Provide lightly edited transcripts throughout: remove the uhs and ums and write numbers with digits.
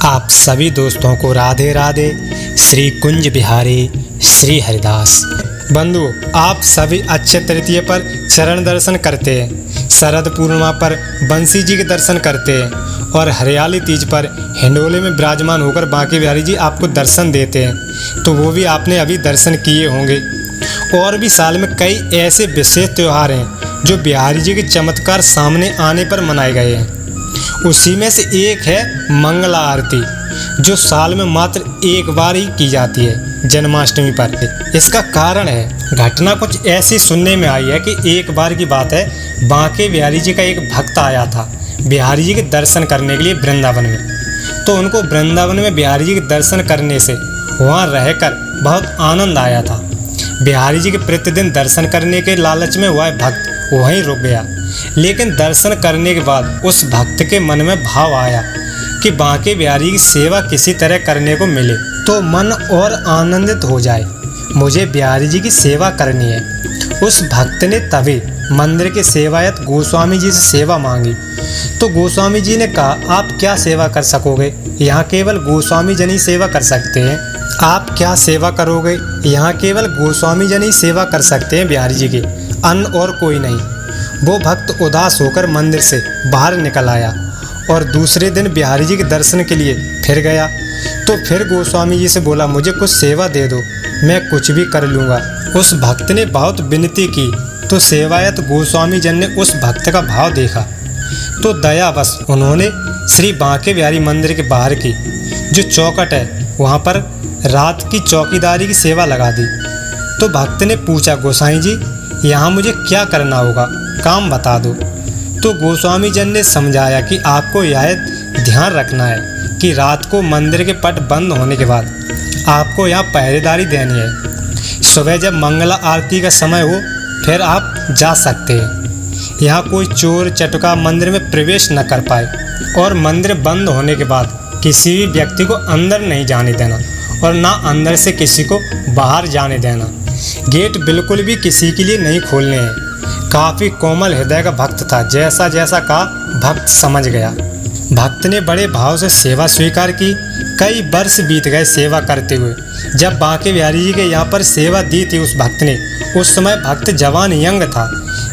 आप सभी दोस्तों को राधे राधे। श्री कुंज बिहारी श्री हरिदास। बंधु, आप सभी अक्षय तृतीय पर चरण दर्शन करते हैं, शरद पूर्णिमा पर बंसी जी के दर्शन करते हैं और हरियाली तीज पर हिंडोले में विराजमान होकर बांके बिहारी जी आपको दर्शन देते हैं, तो वो भी आपने अभी दर्शन किए होंगे। और भी साल में कई ऐसे विशेष त्यौहार हैं जो बिहारी जी के चमत्कार सामने आने पर मनाए गए हैं। उसी में से एक है मंगला आरती, जो साल में मात्र एक बार ही की जाती है, जन्माष्टमी पर। इसका कारण है, घटना कुछ ऐसी सुनने में आई है कि एक बार की बात है, बांके बिहारी जी का एक भक्त आया था बिहारी जी के दर्शन करने के लिए वृंदावन में। तो उनको वृंदावन में बिहारी जी के दर्शन करने से वहाँ रहकर बहुत आनंद आया था। बिहारी जी के प्रतिदिन दर्शन करने के लालच में वह भक्त वहीं रुक गया। लेकिन दर्शन करने के बाद उस भक्त के मन में भाव आया कि बांके बिहारी की सेवा किसी तरह करने को मिले तो मन और आनंदित हो जाए, मुझे बिहारी जी की सेवा करनी है। उस भक्त ने तभी मंदिर के सेवायत गोस्वामी जी से सेवा मांगी। तो गोस्वामी जी ने कहा, आप क्या सेवा कर सकोगे, यहाँ केवल गोस्वामी जन ही सेवा कर सकते हैं। आप क्या सेवा करोगे, यहाँ केवल गोस्वामी जन ही सेवा कर सकते हैं बिहारी जी की, अन्य और कोई नहीं। वो भक्त उदास होकर मंदिर से बाहर निकल आया और दूसरे दिन बिहारी जी के दर्शन के लिए फिर गया। तो फिर गोस्वामी जी से बोला, मुझे कुछ सेवा दे दो, मैं कुछ भी कर लूँगा। उस भक्त ने बहुत विनती की तो सेवायत गोस्वामी जन ने उस भक्त का भाव देखा तो दया बस उन्होंने श्री बांके बिहारी मंदिर के बाहर की जो चौखट है वहाँ पर रात की चौकीदारी की सेवा लगा दी। तो भक्त ने पूछा, गोसाई जी यहाँ मुझे क्या करना होगा, काम बता दो। तो गोस्वामी जन ने समझाया कि आपको यह ध्यान रखना है कि रात को मंदिर के पट बंद होने के बाद आपको यहाँ पहरेदारी देनी है। सुबह जब मंगला आरती का समय हो फिर आप जा सकते हैं। यहाँ कोई चोर चटुका मंदिर में प्रवेश न कर पाए और मंदिर बंद होने के बाद किसी भी व्यक्ति को अंदर नहीं जाने देना और ना अंदर से किसी को बाहर जाने देना। गेट बिल्कुल भी किसी के लिए नहीं खोलने हैं। काफ़ी कोमल हृदय का भक्त था, जैसा जैसा कहा भक्त समझ गया। भक्त ने बड़े भाव से सेवा स्वीकार की। कई वर्ष बीत गए सेवा करते हुए। जब बांके बिहारी जी के यहाँ पर सेवा दी थी उस भक्त ने, उस समय भक्त जवान यंग था।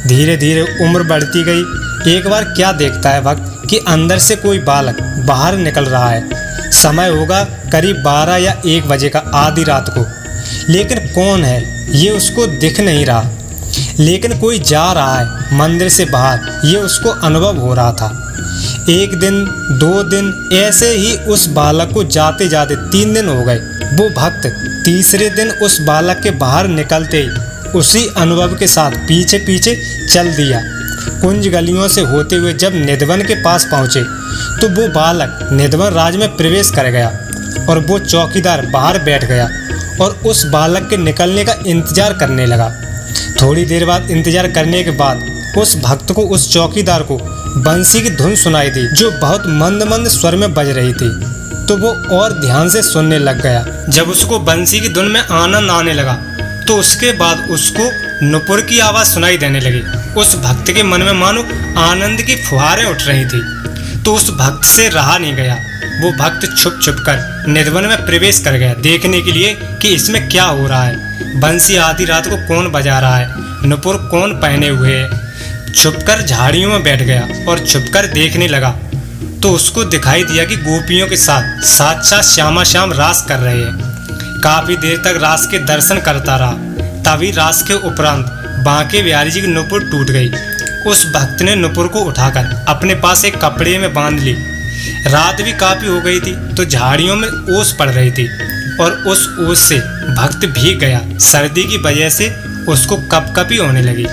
धीरे धीरे उम्र बढ़ती गई। एक बार क्या देखता है भक्त कि अंदर से कोई बालक बाहर निकल रहा है। समय होगा करीब 12 या 1 बजे का, आधी रात को। लेकिन कौन है ये उसको दिख नहीं रहा, लेकिन कोई जा रहा है मंदिर से बाहर, ये उसको अनुभव हो रहा था। 1 दिन 2 दिन ऐसे ही उस बालक को जाते जाते 3 दिन हो गए। वो भक्त तीसरे दिन उस बालक के बाहर निकलते ही उसी अनुभव के साथ पीछे पीछे चल दिया। कुंज गलियों से होते हुए जब निधवन के पास पहुँचे तो वो बालक निधवन राज में प्रवेश कर गया और वो चौकीदार बाहर बैठ गया और उस बालक के निकलने का इंतजार करने लगा। थोड़ी देर बाद इंतजार करने के बाद उस भक्त को, उस चौकीदार को बंसी की धुन सुनाई दी जो बहुत मंद मंद स्वर में बज रही थी। तो वो और ध्यान से सुनने लग गया। जब उसको बंसी की धुन में आनंद आने लगा तो उसके बाद उसको नुपुर की आवाज़ सुनाई देने लगी। उस भक्त के मन में मानो आनंद की फुहारें उठ रही थी। तो उस भक्त से रहा नहीं गया। वो भक्त छुप छुप कर निधवन में प्रवेश कर गया देखने के लिए कि इसमें क्या हो रहा है। बंसी आधी रात को कौन बजा रहा है, नुपुर कौन पहने हुए है। छुपकर झाड़ियों में बैठ गया और छुपकर देखने लगा तो उसको दिखाई दिया कि गोपियों के साथ साक्षात श्यामा श्याम रास कर रहे हैं। काफ़ी देर तक रास के दर्शन करता रहा। तभी रास के उपरांत बांके बिहारी जी की नुपुर टूट गई। उस भक्त ने नुपुर को उठाकर अपने पास एक कपड़े में बांध ली। रात भी काफ़ी हो गई थी तो झाड़ियों में ओस पड़ रही थी और उस ओस से भक्त भीग गया। सर्दी की वजह से उसको कपकपी होने लगी।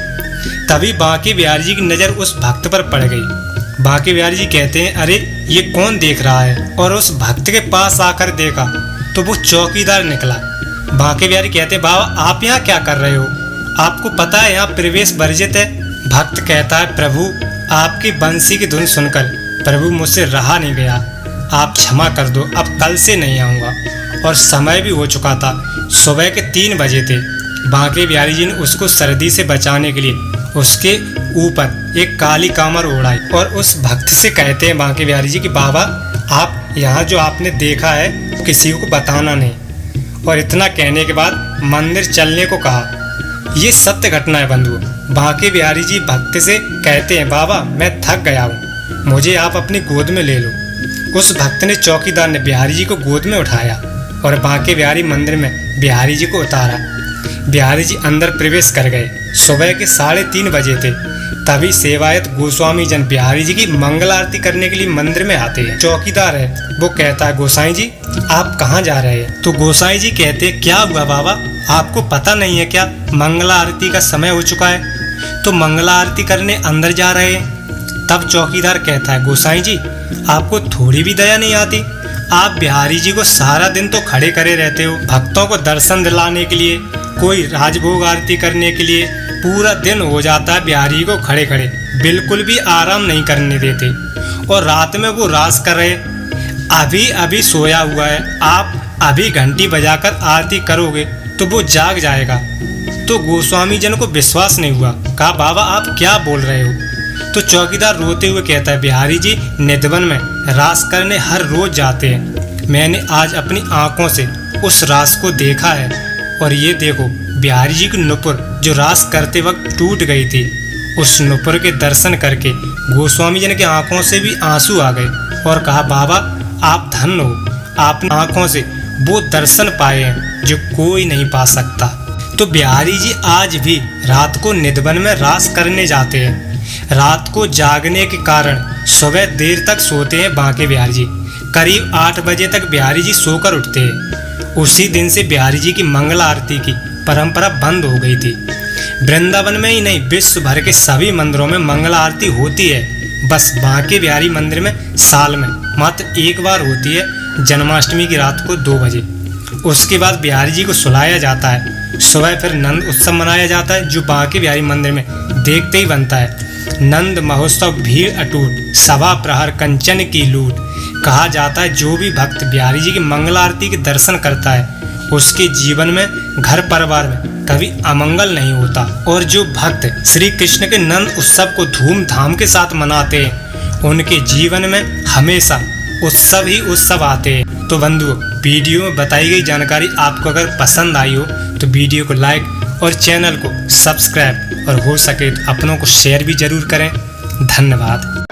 तभी बांके बिहारी जी की नज़र उस भक्त पर पड़ गई। बांके बिहारी जी कहते हैं, अरे ये कौन देख रहा है। और उस भक्त के पास आकर देखा तो वो चौकीदार निकला। बांके बिहारी कहते, बाबा आप यहाँ क्या कर रहे हो, आपको पता है यहाँ प्रवेश वर्जित है। भक्त कहता है, प्रभु आपकी बंसी की धुन सुनकर प्रभु मुझसे रहा नहीं गया, आप क्षमा कर दो, अब कल से नहीं आऊँगा। और समय भी हो चुका था, सुबह के 3 बजे थे। बांके बिहारी जी ने उसको सर्दी से बचाने के लिए उसके ऊपर एक काली कामर ओढ़ाई और उस भक्त से कहते हैं बांके बिहारी जी कि बाबा आप यहाँ जो आपने देखा है किसी को बताना नहीं। और इतना कहने के बाद मंदिर चलने को कहा। ये सत्य घटना है बंधुओं। बांके बिहारी जी भक्त से कहते हैं बाबा मैं थक गया हूँ, मुझे आप अपनी गोद में ले लो। उस भक्त ने चौकीदार ने बिहारी जी को गोद में उठाया और बांके बिहारी मंदिर में बिहारी जी को उतारा। बिहारी जी अंदर प्रवेश कर गए। सुबह के 3:30 बजे थे। तभी सेवायत गोस्वामी जन बिहारी जी की मंगल आरती करने के लिए मंदिर में आते हैं। चौकीदार है वो कहता है गोसाई जी आप कहाँ जा रहे हैं? तो गोसाई जी कहते हैं क्या हुआ बाबा, आपको पता नहीं है क्या मंगला आरती का समय हो चुका है, तो मंगला आरती करने अंदर जा रहे हैं। तब चौकीदार कहता है गोसाई जी आपको थोड़ी भी दया नहीं आती, आप बिहारी जी को सारा दिन तो खड़े करे रहते हो, भक्तों को दर्शन दिलाने के लिए, कोई राजभोग आरती करने के लिए पूरा दिन हो जाता है बिहारी को खड़े खड़े, बिल्कुल भी आराम नहीं करने देते। और रात में वो रास कर रहे, अभी अभी सोया हुआ है, आप अभी घंटी बजाकर आरती करोगे तो वो जाग जाएगा। तो गोस्वामी जन को विश्वास नहीं हुआ, कहा बाबा आप क्या बोल रहे हो? तो चौकीदार रोते हुए कहता है बिहारी जी निधवन में रास करने हर रोज जाते हैं, मैंने आज अपनी आंखों से उस रास को देखा है। और ये देखो बिहारी जी की नुपुर जो रास करते वक्त टूट गई थी, उस नुपुर के दर्शन करके गोस्वामी जन की आंखों से भी आंसू आ गए और कहा बाबा आप धन्य हो, आपने आंखों से वो दर्शन पाए हैं जो कोई नहीं पा सकता। तो बिहारी जी आज भी रात को निधवन में रास करने जाते हैं। रात को जागने के कारण सुबह देर तक सोते हैं बांके बिहारी जी। करीब 8 बजे तक बिहारी जी सोकर उठते हैं। उसी दिन से बिहारी जी की मंगला आरती की परंपरा बंद हो गई थी। वृंदावन में ही नहीं विश्व भर के सभी मंदिरों में मंगला आरती होती है, बस बांके बिहारी मंदिर में साल में मात्र एक बार होती है, जन्माष्टमी की रात को 2 बजे। उसके बाद बिहारी जी को सुलाया जाता है। सुबह फिर नंद उत्सव मनाया जाता है जो बांके बिहारी मंदिर में देखते ही बनता है। नंद महोत्सव भीड़ अटूट, सवा प्रहर कंचन की लूट। कहा जाता है जो भी भक्त बिहारी जी की मंगला आरती के दर्शन करता है उसके जीवन में घर परिवार में कभी अमंगल नहीं होता। और जो भक्त श्री कृष्ण के नंद उत्सव को धूमधाम के साथ मनाते हैं उनके जीवन में हमेशा उत्सव ही उत्सव आते हैं। तो बंधुओं वीडियो में बताई गई जानकारी आपको अगर पसंद आई हो तो वीडियो को लाइक और चैनल को सब्सक्राइब और हो सके तो अपनों को शेयर भी जरूर करें। धन्यवाद।